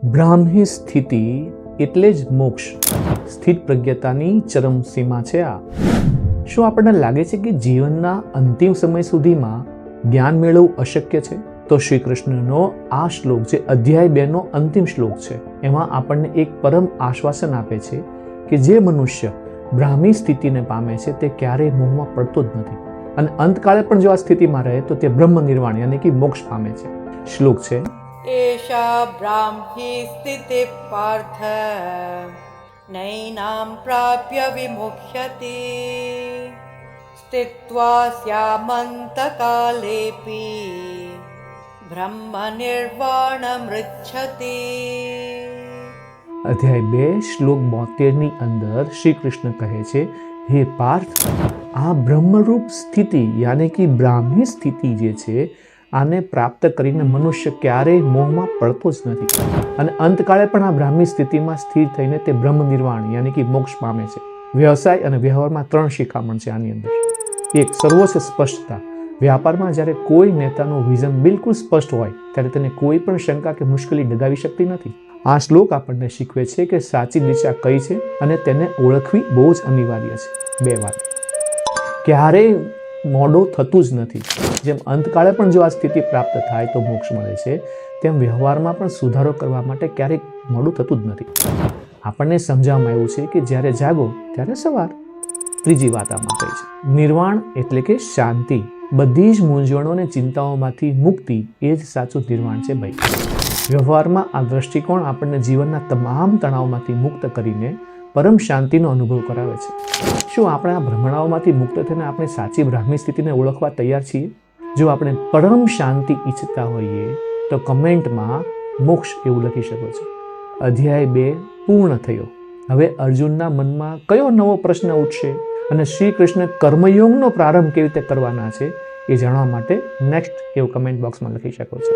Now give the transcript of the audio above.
બ્રાહ્મી સ્થિતિ એટલે જ મોક્ષ. સ્થિત પ્રજ્ઞતાની ચરમ સીમા છે આ. શું આપણને લાગે છે કે જીવનના અંતિમ સમય સુધીમાં જ્ઞાન મેળવવું અશક્ય છે? તો શ્રી કૃષ્ણનો આ શ્લોક જે અધ્યાય 2 નો અંતિમ શ્લોક છે, એમાં આપણને એક પરમ આશ્વાસન આપે છે કે જે મનુષ્ય બ્રાહ્મી સ્થિતિને પામે છે તે ક્યારેય મોહમાં પડતો જ નથી અને અંતકાળે પણ જો આ સ્થિતિમાં રહે તો તે બ્રહ્મ નિર્વાણ યાની કે મોક્ષ પામે છે. શ્લોક છે, એષા બ્રાહ્મી સ્થિતિ પાર્થ નૈનામ પ્રાપ્ય વિમુખ્યતિ સ્થિત્વા સ્યામંતકાલેપી બ્રહ્મ નિર્વાણમૃચ્છતિ. અધ્યાય 2 શ્લોક 72 ની અંદર શ્રી કૃષ્ણ કહે છે, હે પાર્થ, આ બ્રહ્મરૂપ સ્થિતિ યાની કે બ્રાહ્મી સ્થિતિ જે છે આને પ્રાપ્ત કરીને મનુષ્ય ક્યારેય મોહમાં પડતો જ નથી અને અંતકાળે પણ આ બ્રાહ્મી સ્થિતિમાં સ્થિર થઈને તે બ્રહ્મ નિર્વાણ યાની કે મોક્ષ પામે છે. વ્યવસાય અને વ્યવહારમાં 3 શિખામણ છે આની અંદર. એક, સર્વોચ્ચ સ્પષ્ટતા. વ્યાપારમાં જ્યારે કોઈ નેતાનું વિઝન બિલકુલ સ્પષ્ટ હોય ત્યારે તેને કોઈ પણ શંકા કે મુશ્કેલી ડગાવી શકતી નથી. આ શ્લોક આપણને શીખવે છે કે સાચી દિશા કઈ છે અને તેને ઓળખવી બહુ જ અનિવાર્ય છે. 2 વાત, ક્યારેય મોડું થતું જ નથી. જેમ અંતકાળે પણ જો આ સ્થિતિ પ્રાપ્ત થાય તો મોક્ષ મળે છે, તેમ વ્યવહારમાં પણ સુધારો કરવા માટે ક્યારેક મોડું થતું જ નથી. આપણને સમજાવવામાં આવ્યું છે કે જ્યારે જાગો ત્યારે સવાર. 3જી વાત આમાં કહી છે, નિર્વાણ એટલે કે શાંતિ. બધી જ મૂંઝવણો અને ચિંતાઓમાંથી મુક્તિ એ જ સાચું નિર્વાણ છે ભાઈ. વ્યવહારમાં આ દ્રષ્ટિકોણ આપણને જીવનના તમામ તણાવમાંથી મુક્ત કરીને પરમ શાંતિનો અનુભવ કરાવે છે. શું આપણે આ ભ્રમણાઓમાંથી મુક્ત થઈને આપણે સાચી બ્રાહ્મી સ્થિતિને ઓળખવા તૈયાર છીએ? જો આપણે પરમ શાંતિ ઈચ્છતા હોઈએ તો કમેન્ટમાં મોક્ષ એવું લખી શકો છો. અધ્યાય 2 પૂર્ણ થયો. હવે અર્જુનના મનમાં કયો નવો પ્રશ્ન ઉઠશે અને શ્રી કૃષ્ણ કર્મયોગનો પ્રારંભ કેવી રીતે કરવાના છે એ જાણવા માટે નેક્સ્ટ એવું કમેન્ટ બોક્સમાં લખી શકો છો.